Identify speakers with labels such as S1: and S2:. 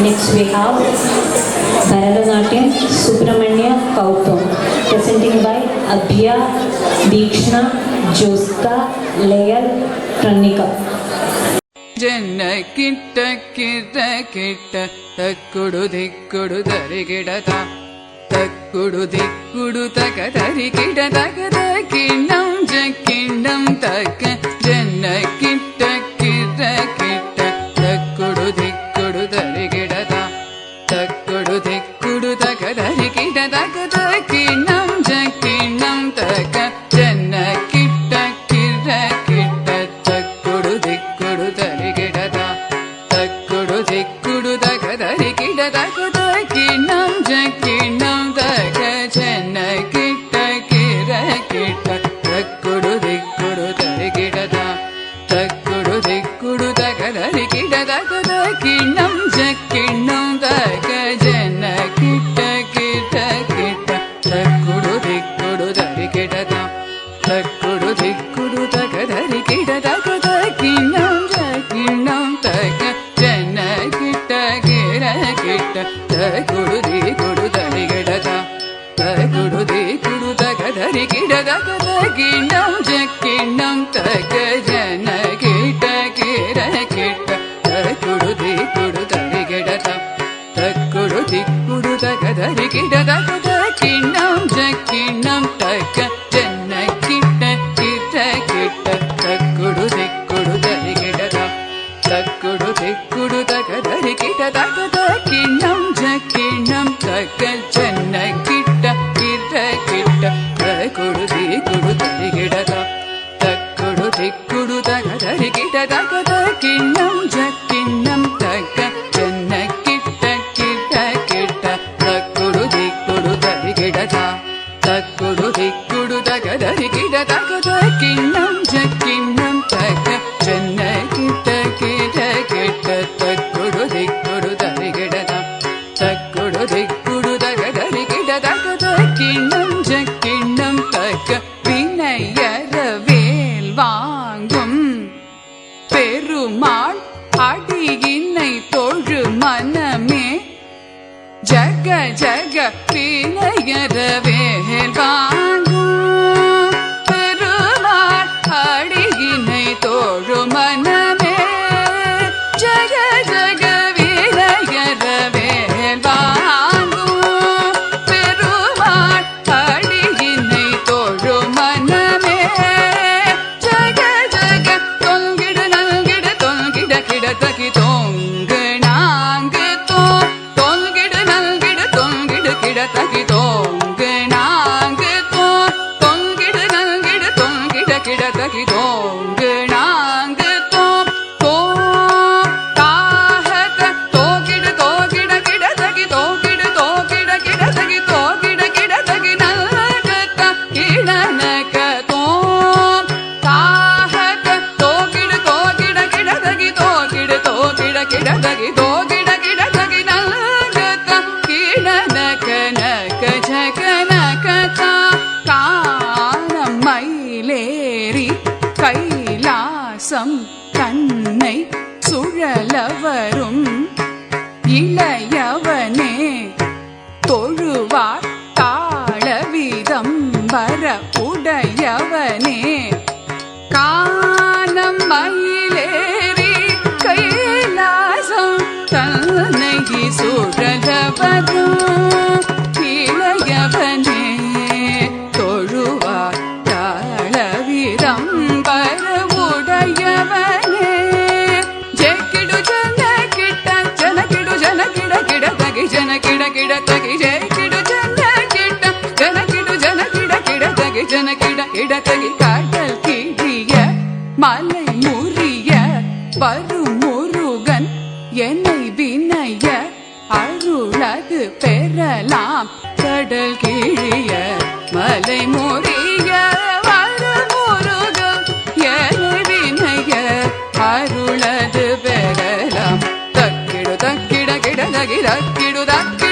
S1: Next we have Bharatanatyam Subramanya Kautam, presenting by Abhiya, Deekshna, Joska, Layal, Pranika.
S2: ಜನ್ನ ಕಿಟ್ಟ ಕಿಟ್ಟ ಕಿಟ್ಟ ತಕ್ಕುಡು ದಿಕ್ಕುಡು ತರಿಗಿಡತ ತಕ್ಕುಡು ದಿಕ್ಕುಡು ತಕ ತರಿಗಿಡತಕದ ಕಿಣ್ಣಂ ಜಕ್ಕಿಣ್ಣಂ ತಕ್ಕ ಜನ್ನ ಕಿಟ್ಟ ಕಿಟ್ಟ ಕಿಟ್ಟ ತಕ್ಕುಡು ದಿಕ್ಕುಡು ತರಿಗಿಡತ ತಕ್ಕುಡು ದಿಕ್ಕುಡು ತಕ ತರಿಗಿಡತಕದ ಕಿಣ್ಣಂ ಜಕ್ಕಿಣ್ಣಂ ತಕ್ಕ ಜನ್ನ ಕಿಟ್ಟ ಕಿಟ್ಟ ಕಿಟ್ಟ ತಕ್ಕುಡು ದಿಕ್ಕುಡು ತರಿಗಿಡತ ತಕ್ಕುಡು ದಿಕ್ಕುಡು ತಕ ತರಿಗಿಡತಕದ ಕಿಣ್ಣಂ ಜಕ್ಕಿಣ್ಣಂ ತಕ ಜನ್ನ ಕಿಟ್ಟ ಕಿರ ಕಿಟ್ಟ ತಕ್ಕುಡು ದಿಕ್ಕುಡು ತರಿಗಿಡತ ತಕ್ಕುಡು ದಿಕ್ಕುಡು ತಕ ತರಿಗಿಡತಕದ ಕಿಣ್ಣಂ ಜಕ್ಕಿಣ್ಣಂ ತಕ ಜನ್ನ ಕಿಟ್ಟ ಕಿಟ್ಟ ಕಿಟ್ಟ ತಕ್ಕುಡು ದಿಕ್ಕುಡು ತರಿಗಿಡತ ತಕ್ಕುಡು ದಿಕ್ಕುಡು ತಕ ತರಿಗಿಡತಕದ ಕಿಣ್ಣಂ ಜಕ್ಕಿಣ್ಣಂ ತಕ ಜನ್ನ ಕಿಟ್ಟ ಕಿರ ಕಿಟ್ಟ ತಕ್ಕುಡು ದಿಕ್ಕುಡು ತರಿಗಿಡತ ತಕ್ಕುಡು ದಿಕ್ಕುಡು ತಕ ತರಿಗಿಡತಕದ ಕಿಣ್ಣಂ ಜಕ್ಕಿಣ್ಣಂ ತಕ ಜನ್ನ ಕಿಟ್ಟ ಕಿರ ಕಿಟ್ಟ ತಕ್ಕುಡು ದಿಕ್ಕುಡು ತರಿಗಿಡತ ತಕ್ಕುಡು ದಿಕ್ಕುಡು ತಕ ತರಿಗಿಡತಕದ ಕಿಣ್ಣಂ ಜಕ್ಕಿಣ್ಣಂ ತಕ ಜನ್ನ ಕಿಟ್ಟ ಕಿಟ್ಟ ಕಿಟ್ಟ ತಕ್ಕುಡು ದಿಕ್ಕುಡು ತರಿಗಿಡತ ತಕ್ಕುಡು ದಿಕ್ಕುಡು ತಕ ತರಿಗಿಡತಕದ ಕಿಣ್ಣಂ ಜಕ್ಕಿಣ್ಣಂ ತಕ ಜನ್ನ ಕಿಟ್ಟ ಕಿಟ್ಟ ಕಿಟ್ಟ ತಕ್ಕುಡು ದಿಕ್ಕುಡು ತರಿಗಿಡತ ತಕ್ಕುಡು ದಿಕ್ಕುಡು ತಕ ತರಿಗಿಡತಕದ ಕಿಣ್ಣಂ ಜಕ್ಕಿಣ್ಣಂ ತಕ ಜನ್ನ ಕಿಟ್ಟ ಕಿಟ್ಟ ಕಿಟ್ಟ ತಕ್ಕುಡು ದಿಕ್ಕುಡು ತರಿಗಿಡತ ತಕ್ಕುಡು ದಿಕ್ಕುಡು ತಕ ತರಿಗಿಡತಕದ ಕಿಣ್ಣಂ ಜಕ್ಕಿಣ್ಣಂ ತಕ ಜನ್ನ ಕಿಟ್ಟ ಕಿಟ್ಟ ಕಿಟ್ಟ ತಕ್ಕುಡು ದಿಕ್ಕುಡು ತರಿಗಿಡತ ತಕ್ಕುಡು ದಿಕ್ಕುಡು ತಕ ತರಿಗಿಡತಕದ ಕಿಣ್ಣಂ ಜಕ್ಕಿಣ್ಣಂ ತಕ வினையற வேல் வாங்கும் பெருமாள் அடியினை தொழு மனமே ஜக ஜக வினையற வேல் வாங்கும் பெருமாள் அடியினை தொழு மனமே ஜக ஜக வினையற வேல் வாங்கும் பெருமாள் அடியினை தொழு மனமே ஜக ஜக தொங்கிடு நல்கிடு தொங்கிட கிடதகி தொங்கு நாங்கு தொங்கிடு நல்கிடு தொங்கிடு கிடதகி தொங்கு நாங்கு தொங்கிடு நல்கிடு தொங்கிட கிடதகி தொங்கு நாங்கு தாஹத தோகிடு தோகிட கிடதகி தோகிடு தோகிட கிடதகி தோகிட கிடதகி நல்கத கிடனக தாஹத தோகிடு தோகிட கிடதகி தோகிடு தோகிட கிடதகி தோகிட கிடதகி நல்கத கிடனக நக ஜகனக காணம் மயிலேறி கைலாசம் தன்னை சுழலவரும் இளையவனே தொழுவார் தாளவிதம் வர உடையவனே காணம் மயிலேறி கைலாசம் தன்னை சுழலவரும் இளையவனே தொழுவார் தாளவிதம் வர உடையவனே ஜெக்கிடு ஜன கிட்ட ஜனகிடு ஜனகிட கிடதகி ஜனகிட கிடதகி ஜெக்கிடு ஜன கிட்ட ஜனகிடு ஜனகிட கிடதகி ஜனகிட கிடதகி கடல் கிழிய மலை முறிய வரும் முருகன் என்னை வினைய அருளது பெறலாம் கடல் கிழிய மலை முறிய வரும் முருகன் என்னை வினைய அருளது பெறலாம் தக்கிடு தக்கிட கிடதகி தக்கிடு தக்கிடு